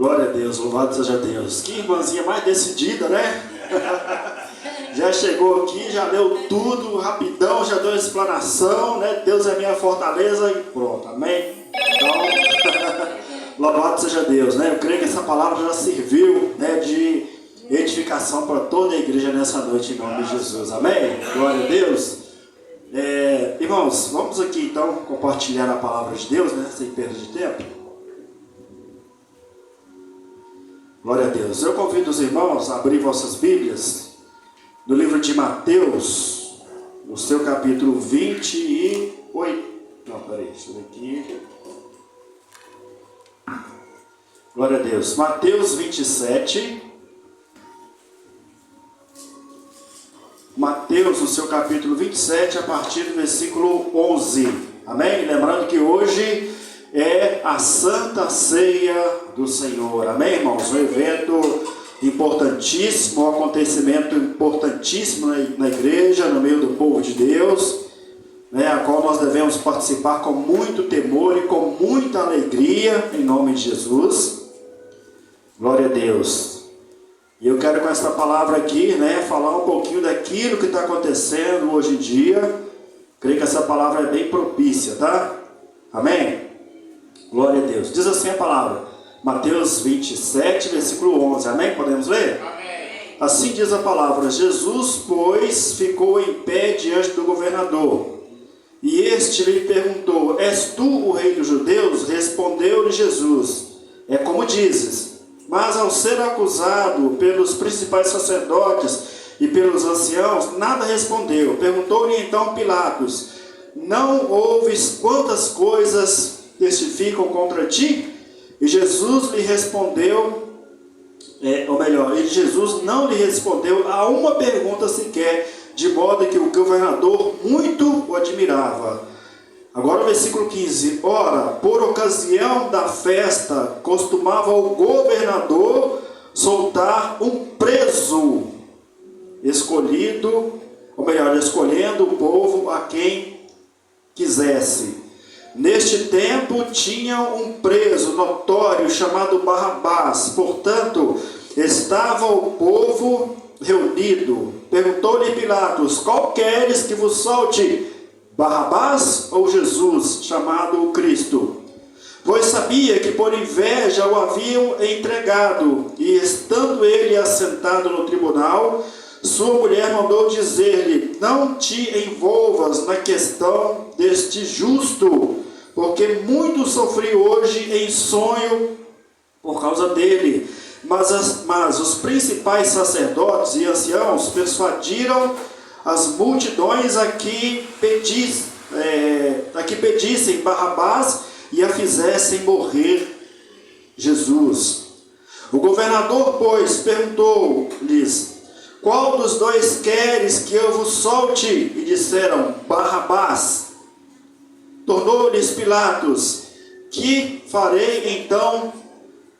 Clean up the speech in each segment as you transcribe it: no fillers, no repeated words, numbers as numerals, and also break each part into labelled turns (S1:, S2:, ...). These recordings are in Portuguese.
S1: Glória a Deus, louvado seja Deus. Que irmãzinha mais decidida, né? Já chegou aqui, já deu tudo rapidão, já deu explanação, né? Deus é minha fortaleza e pronto, amém? Então, louvado seja Deus, né? Eu creio que essa palavra já serviu, né, de edificação para toda a igreja nessa noite, em nome de Jesus, amém? Glória a Deus. Irmãos, vamos aqui então compartilhar a palavra de Deus, né? Sem perda de tempo. Glória a Deus. Eu convido os irmãos a abrir vossas Bíblias no livro de Mateus, no seu capítulo 28. Não, peraí, deixa eu ver aqui. Glória a Deus. Mateus 27. Mateus, no seu capítulo 27, a partir do versículo 11. Amém? Lembrando que hoje é a Santa Ceia do Senhor. Amém, irmãos? Um evento importantíssimo, um acontecimento importantíssimo na igreja, no meio do povo de Deus, né, a qual nós devemos participar com muito temor e com muita alegria, em nome de Jesus. Glória a Deus. E eu quero com essa palavra aqui, né, falar um pouquinho daquilo que está acontecendo hoje em dia. Creio que essa palavra é bem propícia, tá? Amém? Glória a Deus. Diz assim a palavra, Mateus 27, versículo 11. Amém? Podemos ler? Amém. Assim diz a palavra: Jesus, pois, ficou em pé diante do governador. E este lhe perguntou: És tu o rei dos judeus? Respondeu-lhe Jesus: É como dizes. Mas ao ser acusado pelos principais sacerdotes e pelos anciãos, nada respondeu. Perguntou-lhe então Pilatos: Não ouves quantas coisas testificam contra ti? E Jesus lhe respondeu, Jesus não lhe respondeu a uma pergunta sequer, de modo que o governador muito o admirava. Agora o versículo 15. Ora, por ocasião da festa, costumava o governador soltar um preso escolhendo o povo a quem quisesse. Neste tempo tinham um preso notório chamado Barrabás. Portanto, estava o povo reunido. Perguntou-lhe Pilatos: Qual queres que vos solte, Barrabás ou Jesus, chamado o Cristo? Pois sabia que por inveja o haviam entregado. E estando ele assentado no tribunal, sua mulher mandou dizer-lhe: Não te envolvas na questão deste justo, porque muito sofri hoje em sonho por causa dele. Mas os principais sacerdotes e anciãos persuadiram as multidões a que pedissem Barrabás e a fizessem morrer Jesus. O governador, pois, perguntou-lhes: Qual dos dois queres que eu vos solte? E disseram: Barrabás. Tornou-lhes Pilatos: Que farei então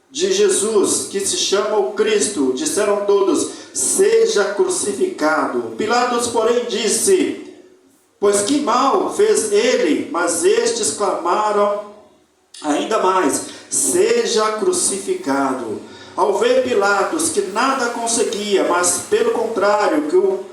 S1: de Jesus, que se chama o Cristo? Disseram todos: Seja crucificado. Pilatos, porém, disse: Pois que mal fez ele? Mas estes clamaram ainda mais: Seja crucificado. Ao ver Pilatos que nada conseguia, mas pelo contrário, que o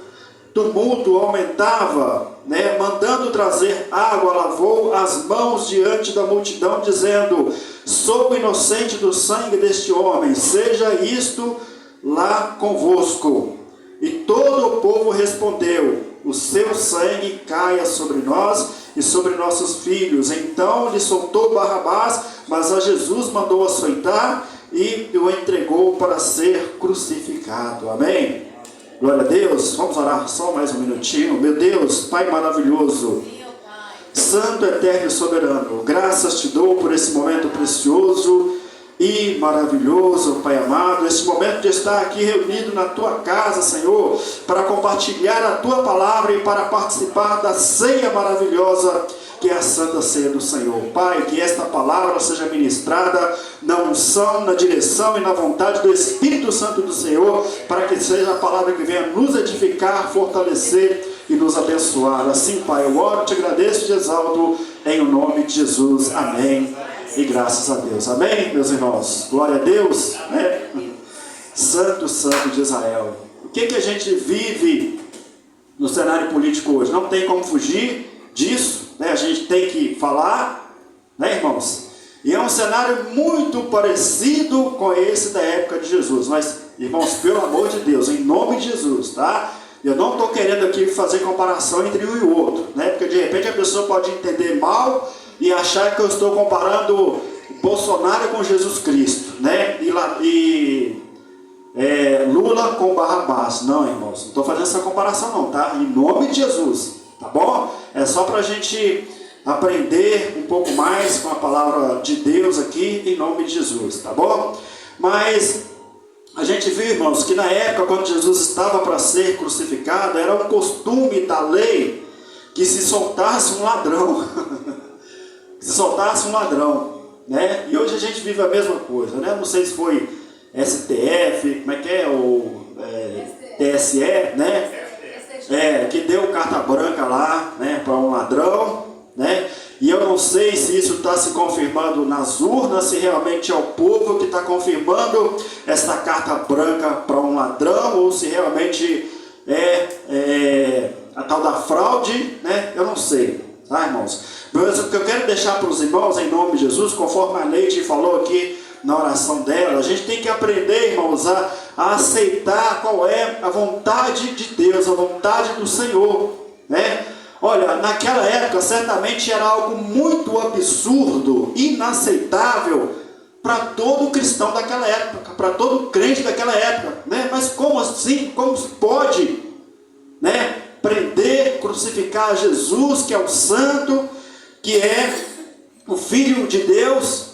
S1: tumulto aumentava, mandando trazer água, lavou as mãos diante da multidão, dizendo: Sou inocente do sangue deste homem, seja isto lá convosco. E todo o povo respondeu: O seu sangue caia sobre nós e sobre nossos filhos. Então lhe soltou Barrabás, mas a Jesus mandou açoitar e o entregou para ser crucificado. Amém? Glória a Deus. Vamos orar só mais um minutinho. Meu Deus, Pai maravilhoso, Santo, eterno e soberano, graças te dou por esse momento precioso e maravilhoso, Pai amado, esse momento de estar aqui reunido na tua casa, Senhor, para compartilhar a tua palavra e para participar da ceia maravilhosa que é a Santa Ceia do Senhor. Pai, que esta palavra seja ministrada na unção, na direção e na vontade do Espírito Santo do Senhor, para que seja a palavra que venha nos edificar, fortalecer e nos abençoar. Assim, Pai, eu oro, te agradeço e te exalto em o nome de Jesus. Amém e graças a Deus. Amém, meus irmãos? Glória a Deus, né? Santo, Santo de Israel. O que a gente vive no cenário político hoje? Não tem como fugir disso, né? A gente tem que falar, né, irmãos? E é um cenário muito parecido com esse da época de Jesus. Mas, irmãos, pelo amor de Deus, em nome de Jesus, tá? Eu não estou querendo aqui fazer comparação entre um e o outro, né? Porque de repente a pessoa pode entender mal e achar que eu estou comparando Bolsonaro com Jesus Cristo, né? Lula com Barrabás. Não, irmãos, não estou fazendo essa comparação não, tá? Em nome de Jesus, tá bom? É só para a gente aprender um pouco mais com a palavra de Deus aqui, em nome de Jesus, tá bom? Mas a gente viu, irmãos, que na época, quando Jesus estava para ser crucificado, era um costume da lei que se soltasse um ladrão, se soltasse um ladrão, né? E hoje a gente vive a mesma coisa, né? Não sei se foi STF, como é que é? TSE, né? Que deu carta branca lá, né, para um ladrão, né? E eu não sei se isso está se confirmando nas urnas, se realmente é o povo que está confirmando esta carta branca para um ladrão, ou se realmente é a tal da fraude, né? Eu não sei, tá, irmãos? Mas o que eu quero deixar para os irmãos, em nome de Jesus, conforme a Leite falou aqui na oração dela, a gente tem que aprender, irmãos, a aceitar qual é a vontade de Deus, a vontade do Senhor, né? Olha, naquela época certamente era algo muito absurdo, inaceitável para todo cristão daquela época, para todo crente daquela época, né? Mas como assim? Como se pode, né, prender, crucificar Jesus, que é o santo, que é o Filho de Deus,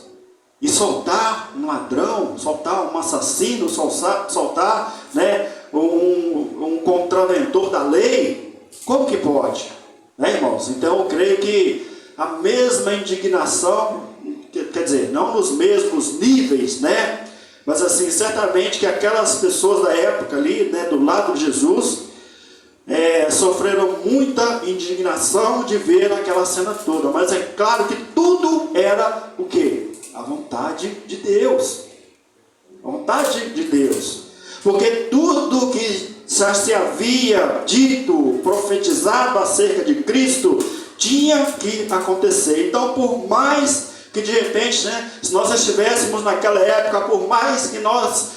S1: e soltar um ladrão, soltar um assassino, soltar, né, um contraventor da lei? Como que pode? Né, irmãos? Então eu creio que a mesma indignação, quer dizer, não nos mesmos níveis, né? Mas assim, certamente que aquelas pessoas da época ali, né, do lado de Jesus, sofreram muita indignação de ver aquela cena toda. Mas é claro que tudo era o quê? A vontade de Deus. A vontade de Deus. Porque tudo que já se havia dito, profetizado acerca de Cristo, tinha que acontecer. Então, por mais que de repente, né, se nós estivéssemos naquela época, por mais que nós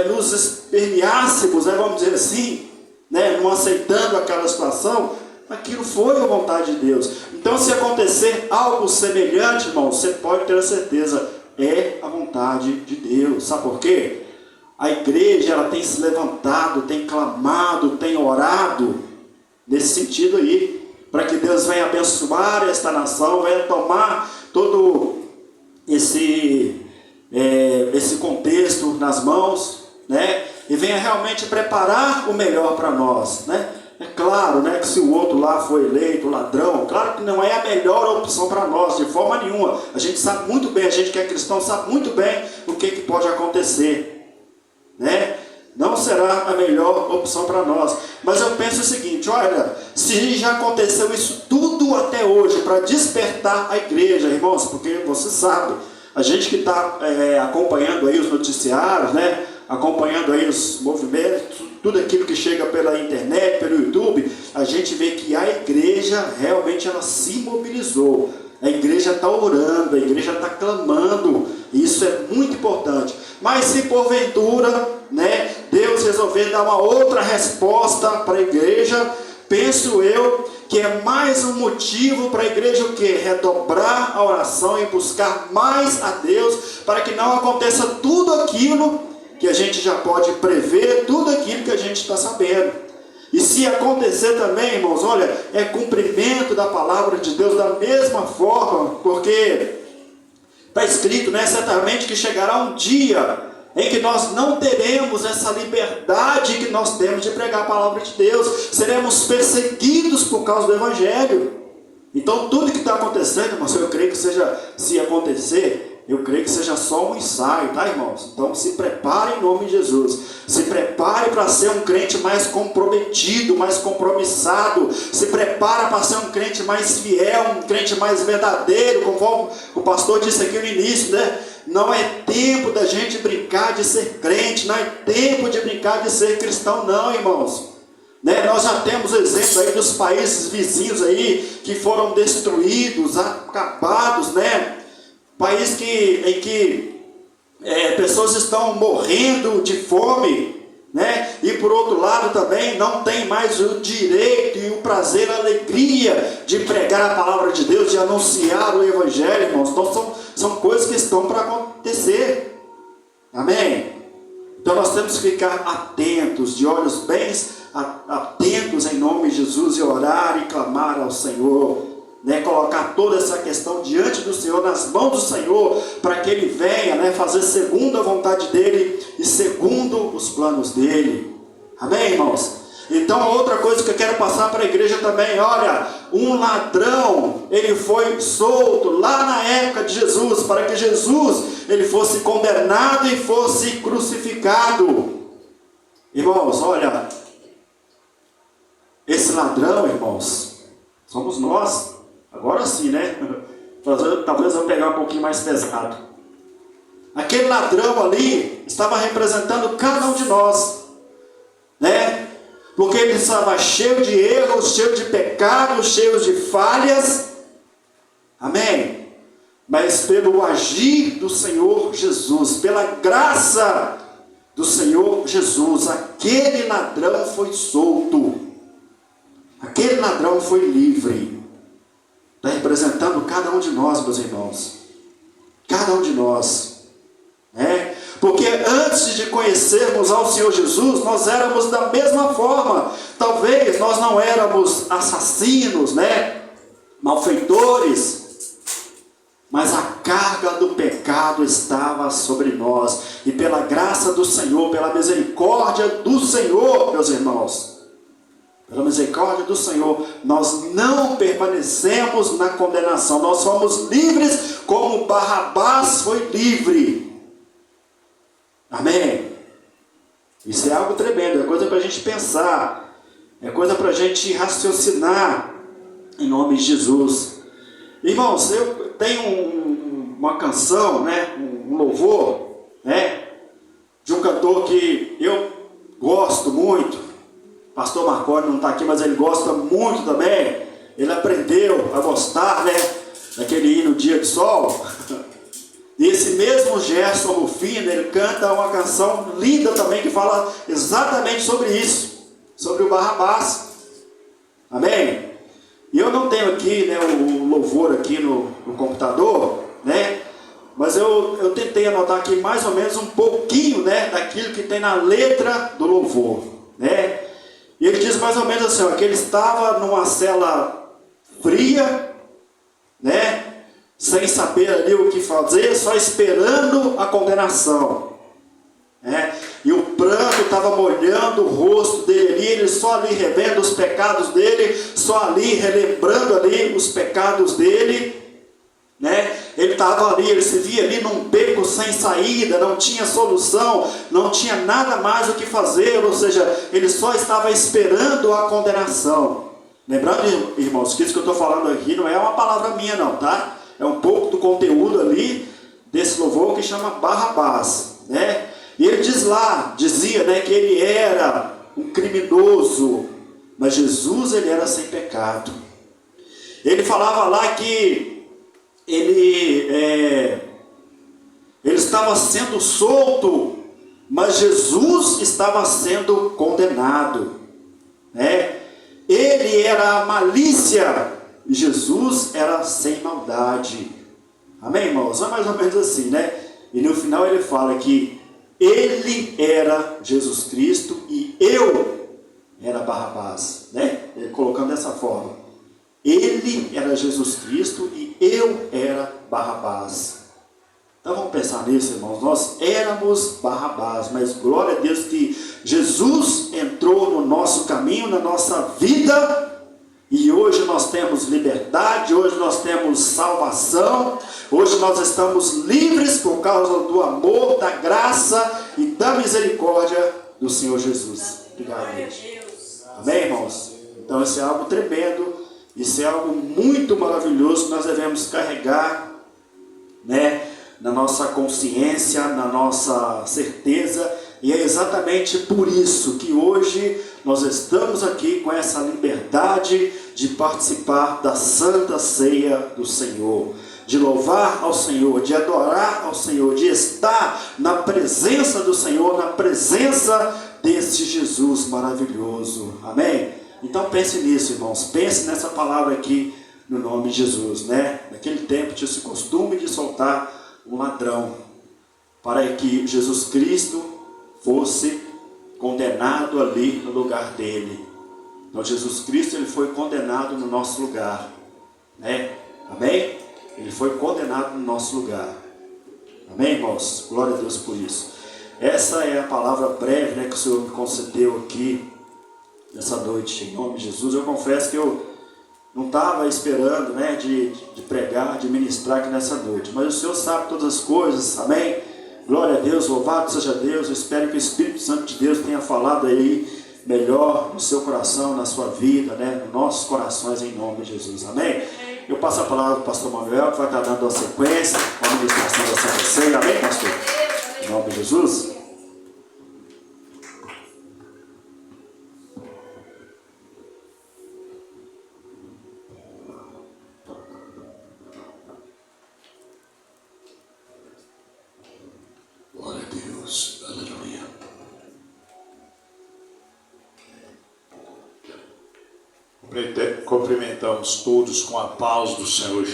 S1: nos esperneássemos, né, vamos dizer assim, né, não aceitando aquela situação, aquilo foi a vontade de Deus. Então, se acontecer algo semelhante, irmão, você pode ter a certeza, é a vontade de Deus. Sabe por quê? A igreja, ela tem se levantado, tem clamado, tem orado nesse sentido aí, para que Deus venha abençoar esta nação, venha tomar todo esse contexto nas mãos, né? E venha realmente preparar o melhor para nós, né? É claro, né, que se o outro lá foi eleito ladrão, claro que não é a melhor opção para nós, de forma nenhuma. A gente sabe muito bem, a gente que é cristão sabe muito bem o que pode acontecer, né? Não será a melhor opção para nós. Mas eu penso o seguinte, olha, se já aconteceu isso tudo até hoje para despertar a igreja, irmãos, porque você sabe, a gente que está acompanhando aí os noticiários, né, acompanhando aí os movimentos, tudo aquilo que chega pela internet, pelo YouTube, a gente vê que a igreja realmente ela se mobilizou. A igreja está orando, a igreja está clamando, isso é muito importante. Mas se porventura, né, Deus resolver dar uma outra resposta para a igreja, penso eu que é mais um motivo para a igreja o quê? Redobrar a oração e buscar mais a Deus, para que não aconteça tudo aquilo que a gente já pode prever, tudo aquilo que a gente está sabendo. E se acontecer também, irmãos, olha, é cumprimento da palavra de Deus da mesma forma, porque está escrito, né, certamente que chegará um dia em que nós não teremos essa liberdade que nós temos de pregar a palavra de Deus, seremos perseguidos por causa do Evangelho. Então tudo que está acontecendo, irmãos, eu creio que seja, se acontecer, eu creio que seja só um ensaio, tá, irmãos? Então se prepare em nome de Jesus. Se prepare para ser um crente mais comprometido, mais compromissado. Se prepara para ser um crente mais fiel, um crente mais verdadeiro, conforme o pastor disse aqui no início, né? Não é tempo da gente brincar de ser crente, não é tempo de brincar de ser cristão, não, irmãos. Né? Nós já temos exemplos aí dos países vizinhos aí que foram destruídos, acabados, né? País em que pessoas estão morrendo de fome, né? E por outro lado também não tem mais o direito e o prazer, a alegria de pregar a palavra de Deus, de anunciar o Evangelho, irmãos. Então são coisas que estão para acontecer. Amém? Então nós temos que ficar atentos, de olhos bem atentos em nome de Jesus, e orar e clamar ao Senhor, né? Colocar toda essa questão diante do Senhor, nas mãos do Senhor, para que Ele venha, né, fazer segundo a vontade dEle e segundo os planos dEle. Amém, irmãos? Então outra coisa que eu quero passar para a igreja também, olha, um ladrão, ele foi solto lá na época de Jesus, para que Jesus, ele fosse condenado e fosse crucificado. Irmãos, olha, esse ladrão, irmãos, somos nós. Agora sim, né? Talvez eu vou pegar um pouquinho mais pesado. Aquele ladrão ali estava representando cada um de nós, né? Porque ele estava cheio de erros, cheio de pecados, cheio de falhas. Amém? Mas pelo agir do Senhor Jesus, pela graça do Senhor Jesus, aquele ladrão foi solto. Aquele ladrão foi livre. Está representando cada um de nós, meus irmãos. Cada um de nós. Né? Porque antes de conhecermos ao Senhor Jesus, nós éramos da mesma forma. Talvez nós não éramos assassinos, né? Malfeitores. Mas a carga do pecado estava sobre nós. E pela graça do Senhor, pela misericórdia do Senhor, meus irmãos, pela misericórdia do Senhor, nós não permanecemos na condenação. Nós somos livres como Barrabás foi livre. Amém? Isso é algo tremendo, é coisa para a gente pensar, é coisa para a gente raciocinar, em nome de Jesus. Irmãos, eu tenho uma canção, né, um louvor, né, de um cantor que eu gosto muito. Pastor Marconi não está aqui, mas ele gosta muito também. Ele aprendeu a gostar, né, daquele hino Dia de Sol. E esse mesmo Gerson Rufino, ele canta uma canção linda também, que fala exatamente sobre isso, sobre o Barrabás. Amém? E eu não tenho aqui, né, o louvor aqui no computador, né, mas eu tentei anotar aqui mais ou menos um pouquinho, né, daquilo que tem na letra do louvor, né. E ele diz mais ou menos assim, ó, que ele estava numa cela fria, né, sem saber ali o que fazer, só esperando a condenação, né? E o pranto estava molhando o rosto dele ali, ele só ali revendo os pecados dele, só ali relembrando ali os pecados dele, né? Ele estava ali, ele se via ali num beco sem saída, não tinha solução, não tinha nada mais o que fazer, ou seja, ele só estava esperando a condenação. Lembrando, irmãos, que isso que eu estou falando aqui não é uma palavra minha não, tá? É um pouco do conteúdo ali desse louvor que chama Barrabás, né? E ele dizia, né, que ele era um criminoso, mas Jesus, ele era sem pecado. Ele falava lá que ele estava sendo solto, mas Jesus estava sendo condenado, né? Ele era a malícia e Jesus era sem maldade. Amém, irmãos? É mais ou menos assim, né? E no final ele fala que ele era Jesus Cristo e eu era Barrabás, né? Ele colocando dessa forma. Ele era Jesus Cristo e eu era Barrabás. Então vamos pensar nisso, irmãos. Nós éramos Barrabás, mas glória a Deus que Jesus entrou no nosso caminho, na nossa vida, E hoje nós temos liberdade, hoje nós temos salvação, hoje nós estamos livres por causa do amor, da graça e da misericórdia do Senhor Jesus. Obrigado, Deus. Amém, irmãos? Então isso é algo tremendo, isso é algo muito maravilhoso que nós devemos carregar, né, na nossa consciência, na nossa certeza. E é exatamente por isso que hoje nós estamos aqui com essa liberdade de participar da Santa Ceia do Senhor, de louvar ao Senhor, de adorar ao Senhor, de estar na presença do Senhor, na presença desse Jesus maravilhoso. Amém? Então pense nisso, irmãos, pense nessa palavra aqui no nome de Jesus, né? Naquele tempo tinha esse costume de soltar um ladrão para que Jesus Cristo fosse condenado ali no lugar dele. Então Jesus Cristo, ele foi condenado no nosso lugar, né? Amém? Ele foi condenado no nosso lugar. Amém, irmãos? Glória a Deus por isso. Essa é a palavra breve, né, que o Senhor me concedeu aqui nessa noite, em nome de Jesus. Eu confesso que eu não estava esperando, né, de pregar, de ministrar aqui nessa noite, mas o Senhor sabe todas as coisas. Amém? Glória a Deus, louvado seja Deus. Eu espero que o Espírito Santo de Deus tenha falado aí melhor no seu coração, na sua vida, né, nos nossos corações, em nome de Jesus. Amém? Eu passo a palavra para o pastor Manuel, que vai estar dando a sequência com a ministração da Santa Ceia. Amém, pastor? Em nome de Jesus.
S2: Glória a Deus, aleluia. Cumprimentamos todos com a paz do Senhor Jesus.